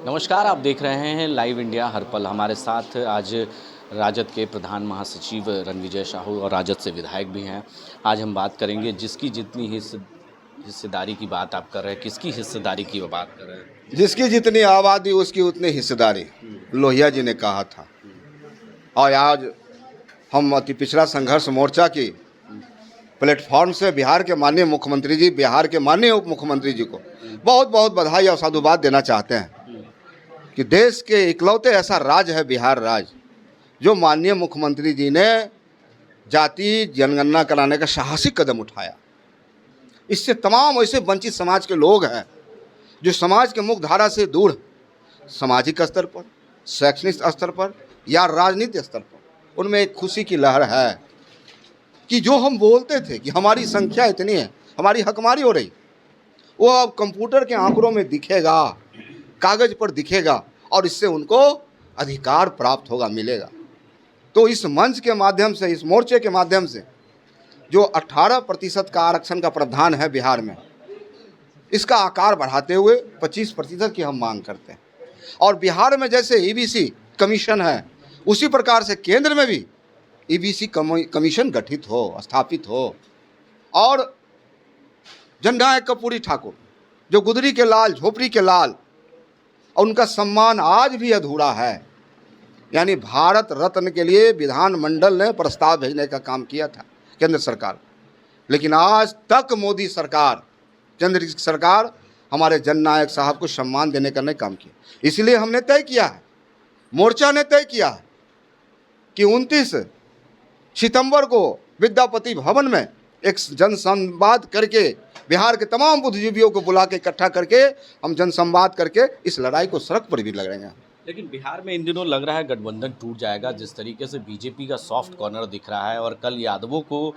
नमस्कार, आप देख रहे हैं लाइव इंडिया हर पल। हमारे साथ आज राजद के प्रधान महासचिव रणविजय साहू और राजद से विधायक भी हैं। आज हम बात करेंगे जिसकी जितनी हिस्सेदारी की बात आप कर रहे हैं, किसकी हिस्सेदारी की बात कर रहे हैं? जिसकी जितनी आबादी उसकी उतनी हिस्सेदारी, लोहिया जी ने कहा था। और आज हम अति पिछड़ा संघर्ष मोर्चा की प्लेटफॉर्म से बिहार के माननीय मुख्यमंत्री जी, बिहार के माननीय उप मुख्यमंत्री जी को बहुत बहुत बधाई और साधुवाद देना चाहते हैं कि देश के इकलौते ऐसा राज्य है बिहार राज्य, जो माननीय मुख्यमंत्री जी ने जाति जनगणना कराने का साहसिक कदम उठाया। इससे तमाम ऐसे वंचित समाज के लोग हैं जो समाज के मुख्य धारा से दूर, सामाजिक स्तर पर, शैक्षणिक स्तर पर या राजनीतिक स्तर पर, उनमें एक खुशी की लहर है कि जो हम बोलते थे कि हमारी संख्या इतनी है, हमारी हकमारी हो रही, वो अब कंप्यूटर के आंकड़ों में दिखेगा, कागज़ पर दिखेगा और इससे उनको अधिकार प्राप्त होगा, मिलेगा। तो इस मंच के माध्यम से, इस मोर्चे के माध्यम से जो 18% का आरक्षण का प्रावधान है बिहार में, इसका आकार बढ़ाते हुए 25% की हम मांग करते हैं। और बिहार में जैसे ईबीसी कमीशन है, उसी प्रकार से केंद्र में भी ईबीसी कमीशन गठित हो, स्थापित हो। और जननायक कर्पूरी ठाकुर जो गुदरी के लाल, झोपड़ी के लाल, और उनका सम्मान आज भी अधूरा है। यानी भारत रत्न के लिए विधानमंडल ने प्रस्ताव भेजने का काम किया था केंद्र सरकार, लेकिन आज तक मोदी सरकार, केंद्र की सरकार हमारे जननायक साहब को सम्मान देने का नहीं काम किया। इसलिए हमने तय किया है, मोर्चा ने तय किया है कि 29 सितंबर को विद्यापति भवन में एक जनसंवाद करके, बिहार के तमाम बुद्धिजीवियों को बुला के इकट्ठा करके हम जनसंवाद करके इस लड़ाई को सड़क पर भी लड़ेंगे। लेकिन बिहार में इन दिनों लग रहा है गठबंधन टूट जाएगा, जिस तरीके से बीजेपी का सॉफ्ट कॉर्नर दिख रहा है। और कल यादवों को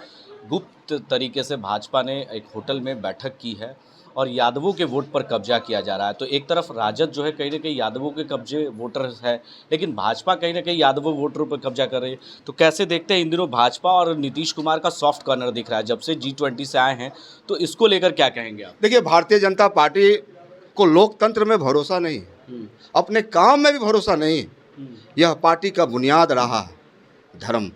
गुप्त तरीके से भाजपा ने एक होटल में बैठक की है और यादवों के वोट पर कब्जा किया जा रहा है। तो एक तरफ राजद जो है कहीं ना कहीं यादवों के कब्जे वोटर है, लेकिन भाजपा कहीं ना कहीं यादवों वोटरों पर कब्जा कर रही है। तो कैसे देखते हैं इन दिनों भाजपा और नीतीश कुमार का सॉफ्ट कॉर्नर दिख रहा है जब से G20 से आए हैं, तो इसको लेकर क्या कहेंगे आप? देखिए, भारतीय जनता पार्टी को लोकतंत्र में भरोसा नहीं है, अपने काम में भी भरोसा नहीं है। यह पार्टी का बुनियाद रहा है धर्म।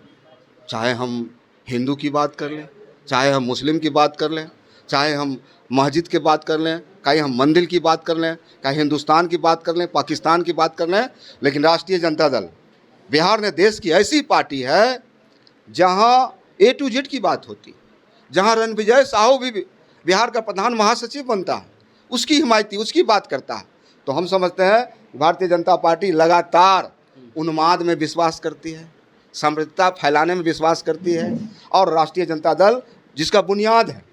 चाहे हम हिंदू की बात कर लें, चाहे हम मुस्लिम की बात कर लें, चाहे हम मस्जिद की बात कर लें, कहीं हम मंदिर की बात कर लें, कहीं हिंदुस्तान की बात कर लें, पाकिस्तान की बात कर लें, लेकिन राष्ट्रीय जनता दल बिहार ने देश की ऐसी पार्टी है जहां A to Z की बात होती, जहां रणविजय साहू भी बिहार का प्रधान महासचिव बनता है, उसकी हिमायती, उसकी बात करता है। तो हम समझते हैं भारतीय जनता पार्टी लगातार उन्माद में विश्वास करती है, समृद्धता फैलाने में विश्वास करती है। और राष्ट्रीय जनता दल जिसका बुनियाद है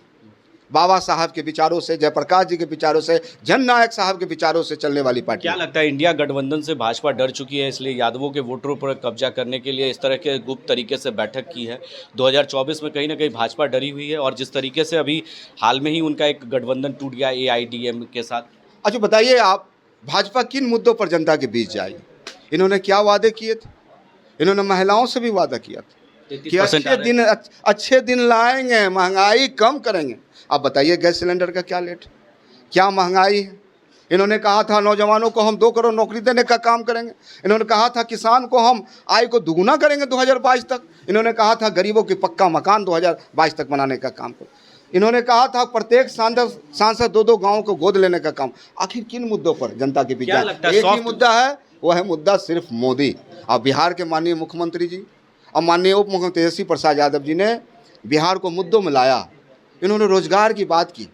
बाबा साहब के विचारों से, जयप्रकाश जी के विचारों से, जननायक साहब के विचारों से चलने वाली पार्टी। क्या लगता है इंडिया गठबंधन से भाजपा डर चुकी है, इसलिए यादवों के वोटरों पर कब्जा करने के लिए इस तरह के गुप्त तरीके से बैठक की है? 2024 में कहीं ना कहीं भाजपा डरी हुई है, और जिस तरीके से अभी हाल में ही उनका एक गठबंधन टूट गया AIDM के साथ। अच्छा बताइए आप, भाजपा किन मुद्दों पर जनता के बीच जाएगी? इन्होंने क्या वादे किए थे? इन्होंने महिलाओं से भी वादा किया था कि अच्छे दिन लाएंगे, महंगाई कम करेंगे। अब बताइए गैस सिलेंडर का क्या रेट, क्या महंगाई है। इन्होंने कहा था नौजवानों को हम 2 करोड़ नौकरी देने का काम करेंगे। इन्होंने कहा था किसान को हम आय को दुगुना करेंगे 2022 तक। इन्होंने कहा था गरीबों की पक्का मकान 2022 तक बनाने का काम करो। इन्होंने कहा था प्रत्येक सांसद 2-2 गाँव को गोद लेने का काम। आखिर किन मुद्दों पर जनता के बीच? एक ही मुद्दा है, वह है मुद्दा सिर्फ मोदी। और बिहार के माननीय मुख्यमंत्री जी और माननीय उप मुख्यमंत्री तेजस्वी प्रसाद यादव जी ने बिहार को मुद्दों में लाया। इन्होंने रोजगार की बात की,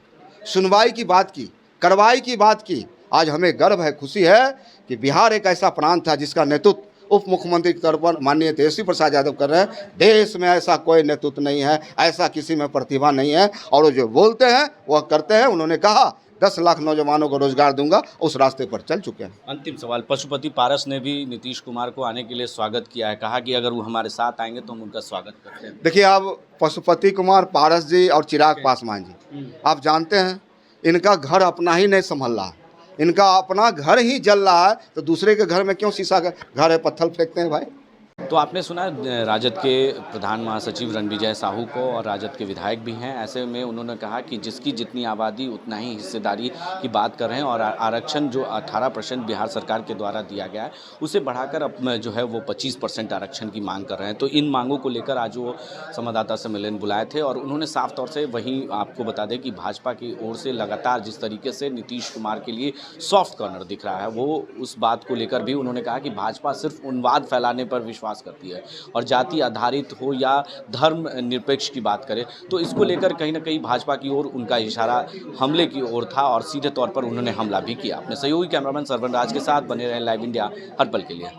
सुनवाई की बात की, कार्रवाई की बात की। आज हमें गर्व है, खुशी है कि बिहार एक ऐसा प्रांत था जिसका नेतृत्व उप मुख्यमंत्री के तौर पर माननीय तेजस्वी प्रसाद यादव कर रहे हैं। देश में ऐसा कोई नेतृत्व नहीं है, ऐसा किसी में प्रतिभा नहीं है, और वो जो बोलते हैं वह करते हैं। उन्होंने कहा 10 लाख नौजवानों को रोजगार दूंगा, उस रास्ते पर चल चुके हैं। अंतिम सवाल, पशुपति पारस ने भी नीतीश कुमार को आने के लिए स्वागत किया है, कहा कि अगर वो हमारे साथ आएंगे तो हम उनका स्वागत करते हैं। देखिए, आप पशुपति कुमार पारस जी और चिराग पासवान जी, आप जानते हैं इनका घर अपना ही नहीं संभल रहा है, इनका अपना घर ही जल रहा है, तो दूसरे के घर में क्यों शीशा का घर है पत्थर फेंकते हैं भाई? तो आपने सुना राजद के प्रधान महासचिव रणविजय साहू को, और राजद के विधायक भी हैं। ऐसे में उन्होंने कहा कि जिसकी जितनी आबादी उतना ही हिस्सेदारी की बात कर रहे हैं, और आरक्षण जो 18% बिहार सरकार के द्वारा दिया गया है उसे बढ़ाकर अब जो है वो 25% आरक्षण की मांग कर रहे हैं। तो इन मांगों को लेकर आज वो संवाददाता सम्मेलन बुलाए थे, और उन्होंने साफ तौर से वहीं आपको बता दें कि भाजपा की ओर से लगातार जिस तरीके से नीतीश कुमार के लिए सॉफ्ट कॉर्नर दिख रहा है, वो उस बात को लेकर भी उन्होंने कहा कि भाजपा सिर्फ उन्माद फैलाने पर विश्वास करती है, और जाति आधारित हो या धर्म निरपेक्ष की बात करें तो इसको लेकर कहीं ना कहीं भाजपा की ओर उनका इशारा हमले की ओर था, और सीधे तौर पर उन्होंने हमला भी किया। अपने सहयोगी कैमरामैन सरवन राज के साथ बने रहे लाइव इंडिया हर पल के लिए।